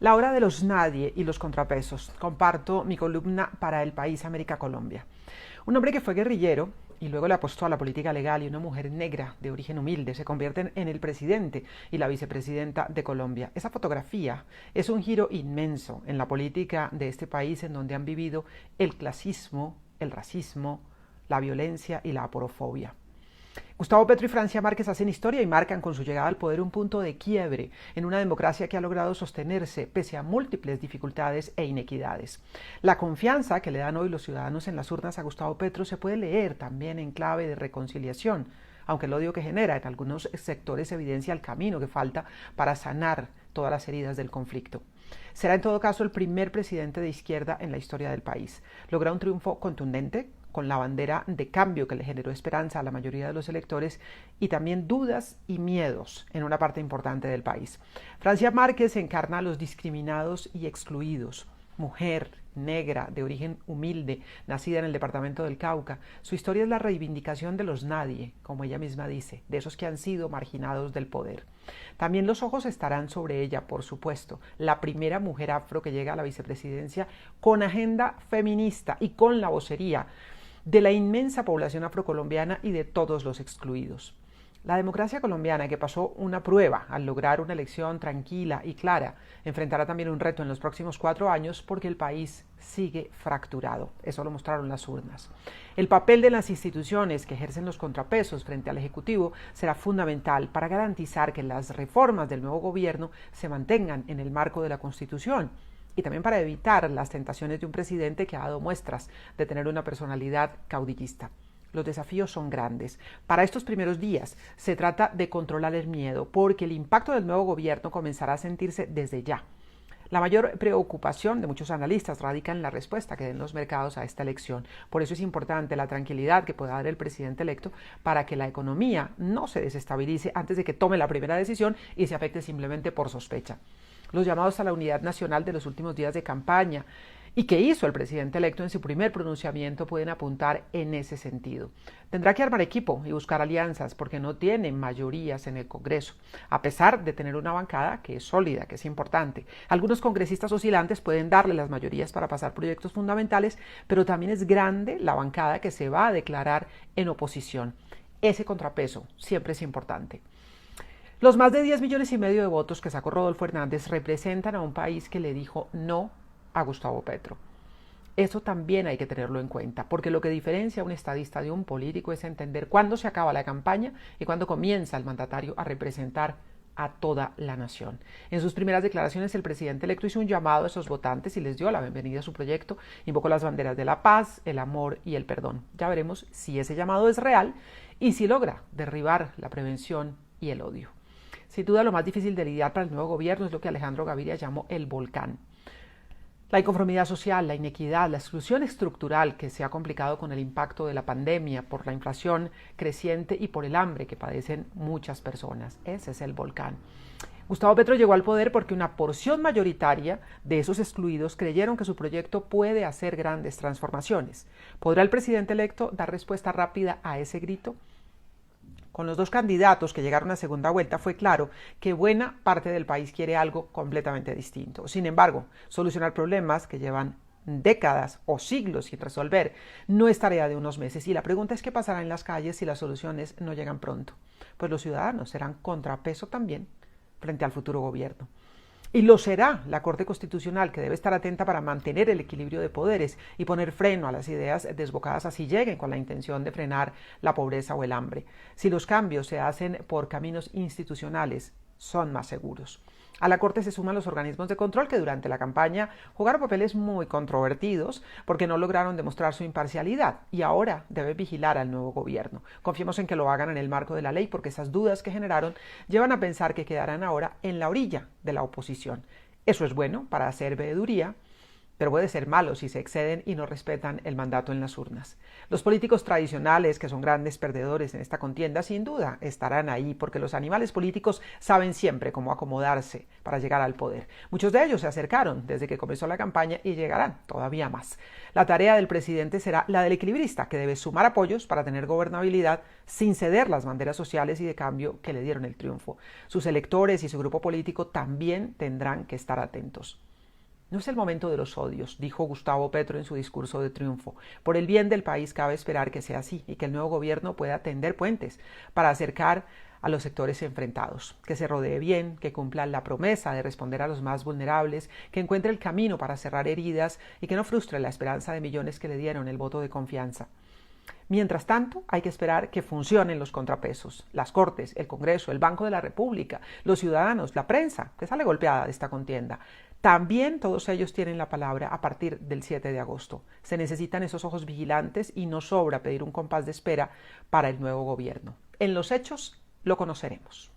La hora de los nadie y los contrapesos. Comparto mi columna para El País, América, Colombia. Un hombre que fue guerrillero y luego le apostó a la política legal y una mujer negra de origen humilde se convierten en el presidente y la vicepresidenta de Colombia. Esa fotografía es un giro inmenso en la política de este país en donde han vivido el clasismo, el racismo, la violencia y la aporofobia. Gustavo Petro y Francia Márquez hacen historia y marcan con su llegada al poder un punto de quiebre en una democracia que ha logrado sostenerse pese a múltiples dificultades e inequidades. La confianza que le dan hoy los ciudadanos en las urnas a Gustavo Petro se puede leer también en clave de reconciliación, aunque el odio que genera en algunos sectores evidencia el camino que falta para sanar todas las heridas del conflicto. Será en todo caso el primer presidente de izquierda en la historia del país. Logra un triunfo contundente, con la bandera de cambio que le generó esperanza a la mayoría de los electores y también dudas y miedos en una parte importante del país. Francia Márquez encarna a los discriminados y excluidos. Mujer, negra, de origen humilde, nacida en el departamento del Cauca. Su historia es la reivindicación de los nadie, como ella misma dice, de esos que han sido marginados del poder. También los ojos estarán sobre ella, por supuesto, la primera mujer afro que llega a la vicepresidencia con agenda feminista y con la vocería de la inmensa población afrocolombiana y de todos los excluidos. La democracia colombiana, que pasó una prueba al lograr una elección tranquila y clara, enfrentará también un reto en los próximos 4 años porque el país sigue fracturado. Eso lo mostraron las urnas. El papel de las instituciones que ejercen los contrapesos frente al Ejecutivo será fundamental para garantizar que las reformas del nuevo gobierno se mantengan en el marco de la Constitución y también para evitar las tentaciones de un presidente que ha dado muestras de tener una personalidad caudillista. Los desafíos son grandes. Para estos primeros días se trata de controlar el miedo, porque el impacto del nuevo gobierno comenzará a sentirse desde ya. La mayor preocupación de muchos analistas radica en la respuesta que den los mercados a esta elección. Por eso es importante la tranquilidad que pueda dar el presidente electo para que la economía no se desestabilice antes de que tome la primera decisión y se afecte simplemente por sospecha. Los llamados a la unidad nacional de los últimos días de campaña y que hizo el presidente electo en su primer pronunciamiento pueden apuntar en ese sentido. Tendrá que armar equipo y buscar alianzas porque no tiene mayorías en el Congreso, a pesar de tener una bancada que es sólida, que es importante. Algunos congresistas oscilantes pueden darle las mayorías para pasar proyectos fundamentales, pero también es grande la bancada que se va a declarar en oposición. Ese contrapeso siempre es importante. Los más de 10,5 millones de votos que sacó Rodolfo Hernández representan a un país que le dijo no a Gustavo Petro. Eso también hay que tenerlo en cuenta, porque lo que diferencia a un estadista de un político es entender cuándo se acaba la campaña y cuándo comienza el mandatario a representar a toda la nación. En sus primeras declaraciones, el presidente electo hizo un llamado a esos votantes y les dio la bienvenida a su proyecto, invocó las banderas de la paz, el amor y el perdón. Ya veremos si ese llamado es real y si logra derribar la prevención y el odio. Sin duda, lo más difícil de lidiar para el nuevo gobierno es lo que Alejandro Gaviria llamó el volcán. La inconformidad social, la inequidad, la exclusión estructural que se ha complicado con el impacto de la pandemia, por la inflación creciente y por el hambre que padecen muchas personas. Ese es el volcán. Gustavo Petro llegó al poder porque una porción mayoritaria de esos excluidos creyeron que su proyecto puede hacer grandes transformaciones. ¿Podrá el presidente electo dar respuesta rápida a ese grito? Con los dos candidatos que llegaron a segunda vuelta fue claro que buena parte del país quiere algo completamente distinto. Sin embargo, solucionar problemas que llevan décadas o siglos sin resolver no es tarea de unos meses. Y la pregunta es qué pasará en las calles si las soluciones no llegan pronto. Pues los ciudadanos serán contrapeso también frente al futuro gobierno. Y lo será la Corte Constitucional, que debe estar atenta para mantener el equilibrio de poderes y poner freno a las ideas desbocadas así lleguen con la intención de frenar la pobreza o el hambre. Si los cambios se hacen por caminos institucionales, son más seguros. A la Corte se suman los organismos de control que durante la campaña jugaron papeles muy controvertidos porque no lograron demostrar su imparcialidad y ahora deben vigilar al nuevo gobierno. Confiemos en que lo hagan en el marco de la ley porque esas dudas que generaron llevan a pensar que quedarán ahora en la orilla de la oposición. Eso es bueno para hacer veeduría pero puede ser malo si se exceden y no respetan el mandato en las urnas. Los políticos tradicionales, que son grandes perdedores en esta contienda, sin duda estarán ahí, porque los animales políticos saben siempre cómo acomodarse para llegar al poder. Muchos de ellos se acercaron desde que comenzó la campaña y llegarán todavía más. La tarea del presidente será la del equilibrista, que debe sumar apoyos para tener gobernabilidad sin ceder las banderas sociales y de cambio que le dieron el triunfo. Sus electores y su grupo político también tendrán que estar atentos. No es el momento de los odios, dijo Gustavo Petro en su discurso de triunfo. Por el bien del país cabe esperar que sea así y que el nuevo gobierno pueda tender puentes para acercar a los sectores enfrentados, que se rodee bien, que cumpla la promesa de responder a los más vulnerables, que encuentre el camino para cerrar heridas y que no frustre la esperanza de millones que le dieron el voto de confianza. Mientras tanto, hay que esperar que funcionen los contrapesos, las Cortes, el Congreso, el Banco de la República, los ciudadanos, la prensa, que sale golpeada de esta contienda. También todos ellos tienen la palabra a partir del 7 de agosto. Se necesitan esos ojos vigilantes y no sobra pedir un compás de espera para el nuevo gobierno. En los hechos lo conoceremos.